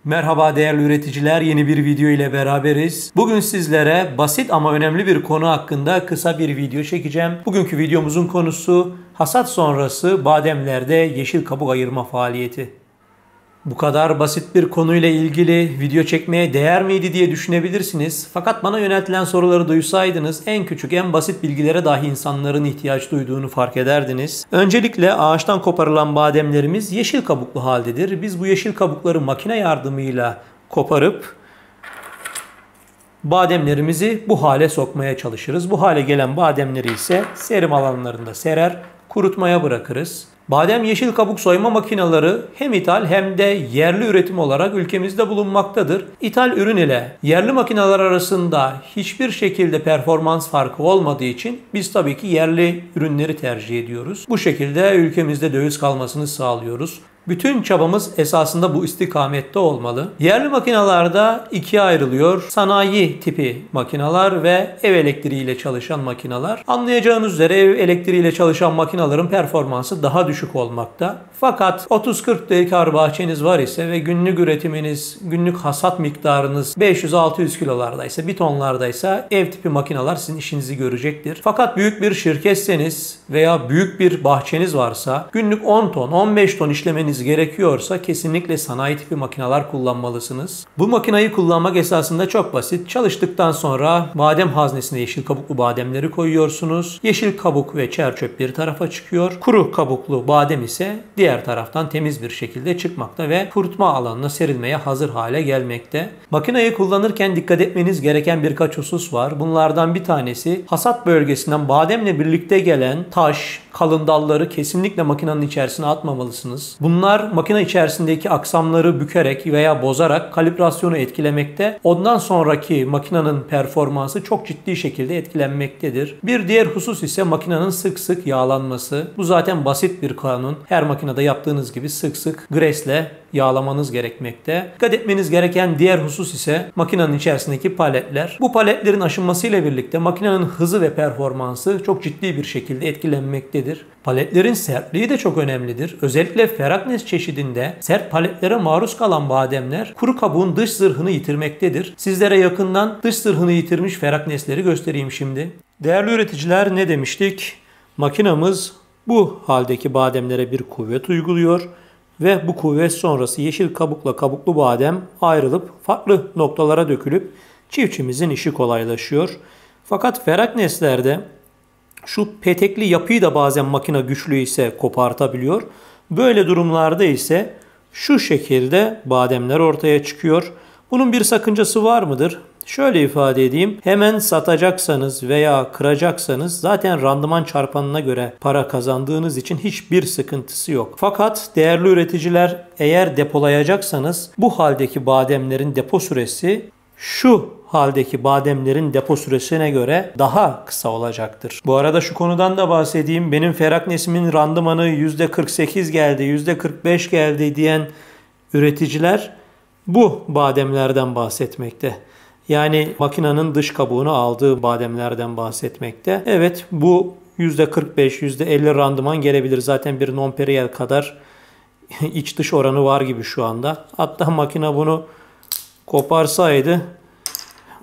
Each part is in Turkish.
Merhaba değerli üreticiler, yeni bir video ile beraberiz. Bugün sizlere basit ama önemli bir konu hakkında kısa bir video çekeceğim. Bugünkü videomuzun konusu hasat sonrası bademlerde yeşil kabuk ayırma faaliyeti. Bu kadar basit bir konuyla ilgili video çekmeye değer miydi diye düşünebilirsiniz. Fakat bana yöneltilen soruları duysaydınız en küçük en basit bilgilere dahi insanların ihtiyaç duyduğunu fark ederdiniz. Öncelikle ağaçtan koparılan bademlerimiz yeşil kabuklu haldedir. Biz bu yeşil kabukları makine yardımıyla koparıp bademlerimizi bu hale sokmaya çalışırız. Bu hale gelen bademleri ise serim alanlarında serer, kurutmaya bırakırız. Badem yeşil kabuk soyma makineleri hem ithal hem de yerli üretim olarak ülkemizde bulunmaktadır. İthal ürün ile yerli makineler arasında hiçbir şekilde performans farkı olmadığı için biz tabii ki yerli ürünleri tercih ediyoruz. Bu şekilde ülkemizde döviz kalmasını sağlıyoruz. Bütün çabamız esasında bu istikamette olmalı. Yerli makinalarda ikiye ayrılıyor. Sanayi tipi makinalar ve ev elektriğiyle çalışan makinalar. Anlayacağınız üzere ev elektriğiyle çalışan makinaların performansı daha düşük olmakta. Fakat 30-40 dekar bahçeniz var ise ve günlük üretiminiz, günlük hasat miktarınız 500-600 kilolardaysa, bir tonlardaysa ev tipi makinalar sizin işinizi görecektir. Fakat büyük bir şirketseniz veya büyük bir bahçeniz varsa günlük 10 ton, 15 ton işlemeniz gerekiyorsa kesinlikle sanayi tipi makineler kullanmalısınız. Bu makineyi kullanmak esasında çok basit. Çalıştıktan sonra badem haznesine yeşil kabuklu bademleri koyuyorsunuz. Yeşil kabuk ve çer çöp bir tarafa çıkıyor. Kuru kabuklu badem ise diğer taraftan temiz bir şekilde çıkmakta ve kurutma alanına serilmeye hazır hale gelmekte. Makineyi kullanırken dikkat etmeniz gereken birkaç husus var. Bunlardan bir tanesi hasat bölgesinden bademle birlikte gelen taş, kalın dalları kesinlikle makinenin içerisine atmamalısınız. Bunlar makine içerisindeki aksamları bükerek veya bozarak kalibrasyonu etkilemekte. Ondan sonraki makinenin performansı çok ciddi şekilde etkilenmektedir. Bir diğer husus ise makinenin sık sık yağlanması. Bu zaten basit bir kanun. Her makinede yaptığınız gibi sık sık gresle yağlamanız gerekmekte. Dikkat etmeniz gereken diğer husus ise makinenin içerisindeki paletler. Bu paletlerin aşınmasıyla birlikte makinenin hızı ve performansı çok ciddi bir şekilde etkilenmektedir. Paletlerin sertliği de çok önemlidir. Özellikle Feraknes çeşidinde sert paletlere maruz kalan bademler kuru kabuğun dış zırhını yitirmektedir. Sizlere yakından dış zırhını yitirmiş Feraknesleri göstereyim şimdi. Değerli üreticiler, ne demiştik? Makinamız bu haldeki bademlere bir kuvvet uyguluyor ve bu kuvvet sonrası yeşil kabukla kabuklu badem ayrılıp farklı noktalara dökülüp çiftçimizin işi kolaylaşıyor. Fakat Ferakneslerde şu petekli yapıyı da bazen makine güçlü ise kopartabiliyor. Böyle durumlarda ise şu şekilde bademler ortaya çıkıyor. Bunun bir sakıncası var mıdır? Şöyle ifade edeyim. Hemen satacaksanız veya kıracaksanız zaten randıman çarpanına göre para kazandığınız için hiçbir sıkıntısı yok. Fakat değerli üreticiler, eğer depolayacaksanız bu haldeki bademlerin depo süresi şu haldeki bademlerin depo süresine göre daha kısa olacaktır. Bu arada şu konudan da bahsedeyim. Benim Feraknes'imin randımanı %48 geldi, %45 geldi diyen üreticiler bu bademlerden bahsetmekte. Yani makinenin dış kabuğunu aldığı bademlerden bahsetmekte. Evet, bu %45, %50 randıman gelebilir. Zaten bir nonperiyel kadar iç dış oranı var gibi şu anda. Hatta makine bunu koparsaydı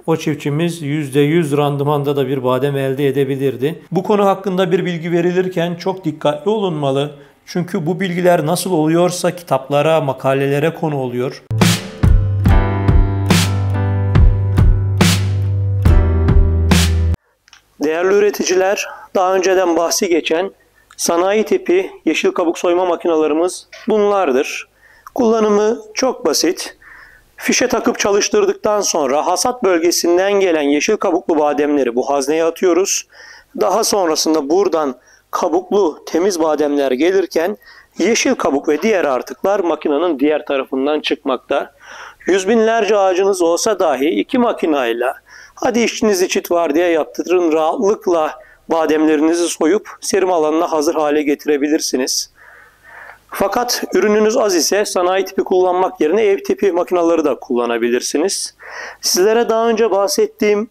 o çiftçimiz %100 randımanda da bir badem elde edebilirdi. Bu konu hakkında bir bilgi verilirken çok dikkatli olunmalı. Çünkü bu bilgiler nasıl oluyorsa kitaplara, makalelere konu oluyor. Değerli üreticiler, daha önceden bahsi geçen sanayi tipi yeşil kabuk soyma makinalarımız bunlardır. Kullanımı çok basit. Fişe takıp çalıştırdıktan sonra hasat bölgesinden gelen yeşil kabuklu bademleri bu hazneye atıyoruz. Daha sonrasında buradan kabuklu temiz bademler gelirken yeşil kabuk ve diğer artıklar makinenin diğer tarafından çıkmakta. Yüz binlerce ağacınız olsa dahi iki makinayla, hadi işiniz çit var diye yaptırın, rahatlıkla bademlerinizi soyup serim alanına hazır hale getirebilirsiniz. Fakat ürününüz az ise sanayi tipi kullanmak yerine ev tipi makinaları da kullanabilirsiniz. Sizlere daha önce bahsettiğim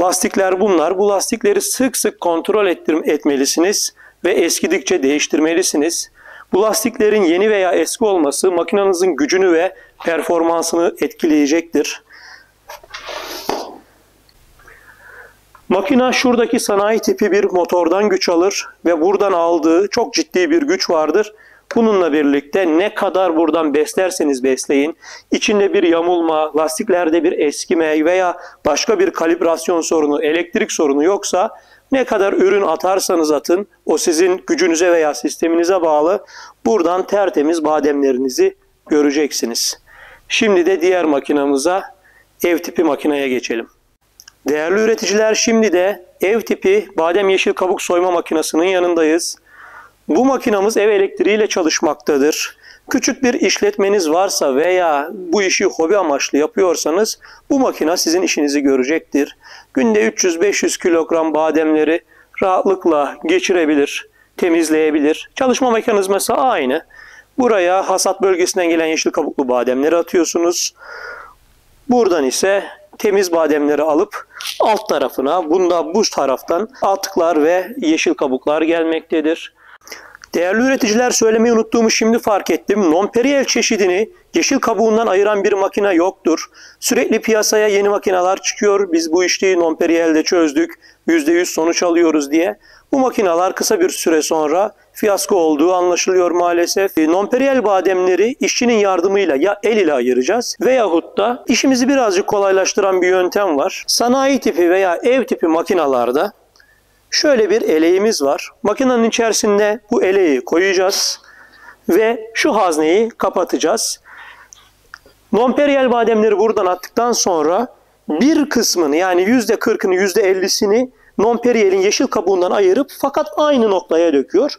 lastikler bunlar. Bu lastikleri sık sık kontrol etmelisiniz ve eskidikçe değiştirmelisiniz. Bu lastiklerin yeni veya eski olması makinenizin gücünü ve performansını etkileyecektir. Makina şuradaki sanayi tipi bir motordan güç alır ve buradan aldığı çok ciddi bir güç vardır. Bununla birlikte ne kadar buradan beslerseniz besleyin, içinde bir yamulma, lastiklerde bir eskime veya başka bir kalibrasyon sorunu, elektrik sorunu yoksa ne kadar ürün atarsanız atın, o sizin gücünüze veya sisteminize bağlı. Buradan tertemiz bademlerinizi göreceksiniz. Şimdi de diğer makinamıza, ev tipi makineye geçelim. Değerli üreticiler, şimdi de ev tipi badem yeşil kabuk soyma makinesinin yanındayız. Bu makinamız ev elektriğiyle çalışmaktadır. Küçük bir işletmeniz varsa veya bu işi hobi amaçlı yapıyorsanız bu makine sizin işinizi görecektir. Günde 300-500 kilogram bademleri rahatlıkla geçirebilir, temizleyebilir. Çalışma mekanizması aynı. Buraya hasat bölgesinden gelen yeşil kabuklu bademleri atıyorsunuz. Buradan ise temiz bademleri alıp alt tarafına, bu taraftan atıklar ve yeşil kabuklar gelmektedir. Değerli üreticiler, söylemeyi unuttuğumu şimdi fark ettim. Non-Periel çeşidini yeşil kabuğundan ayıran bir makine yoktur. Sürekli piyasaya yeni makineler çıkıyor. Biz bu işi Non-Periel'de çözdük, %100 sonuç alıyoruz diye. Bu makineler kısa bir süre sonra fiyasko olduğu anlaşılıyor maalesef. Non-Periel bademleri işçinin yardımıyla ya el ile ayıracağız veyahut da işimizi birazcık kolaylaştıran bir yöntem var. Sanayi tipi veya ev tipi makinalarda şöyle bir eleğimiz var. Makinenin içerisinde bu eleği koyacağız ve şu hazneyi kapatacağız. Non-Periel bademleri buradan attıktan sonra bir kısmını, yani %40'ını %50'sini Non-Periel'in yeşil kabuğundan ayırıp fakat aynı noktaya döküyor.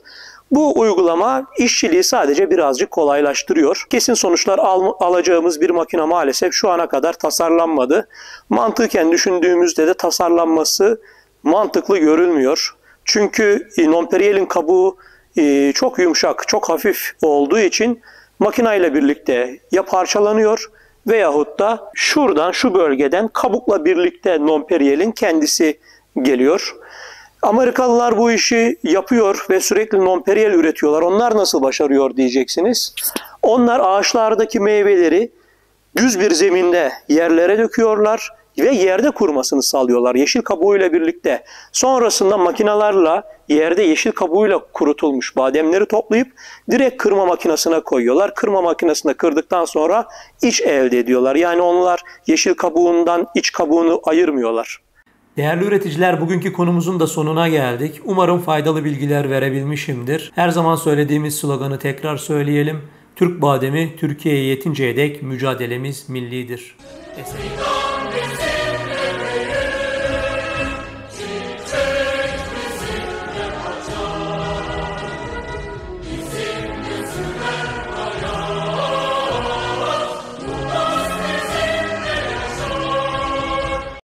Bu uygulama işçiliği sadece birazcık kolaylaştırıyor. Kesin sonuçlar alacağımız bir makine maalesef şu ana kadar tasarlanmadı. Mantıken düşündüğümüzde de tasarlanması mantıklı görülmüyor. Çünkü Non-Periel'in kabuğu çok yumuşak, çok hafif olduğu için makineyle birlikte ya parçalanıyor veyahut da şuradan, şu bölgeden kabukla birlikte Non-Periel'in kendisi geliyor. Amerikalılar bu işi yapıyor ve sürekli Non-Periel üretiyorlar. Onlar nasıl başarıyor diyeceksiniz. Onlar ağaçlardaki meyveleri düz bir zeminde yerlere döküyorlar ve yerde kurumasını sağlıyorlar yeşil kabuğuyla birlikte. Sonrasında makinalarla yerde yeşil kabuğuyla kurutulmuş bademleri toplayıp direkt kırma makinesine koyuyorlar. Kırma makinesinde kırdıktan sonra iç elde ediyorlar. Yani onlar yeşil kabuğundan iç kabuğunu ayırmıyorlar. Değerli üreticiler, bugünkü konumuzun da sonuna geldik. Umarım faydalı bilgiler verebilmişimdir. Her zaman söylediğimiz sloganı tekrar söyleyelim. Türk bademi Türkiye'ye yetinceye dek mücadelemiz millidir. Eserim.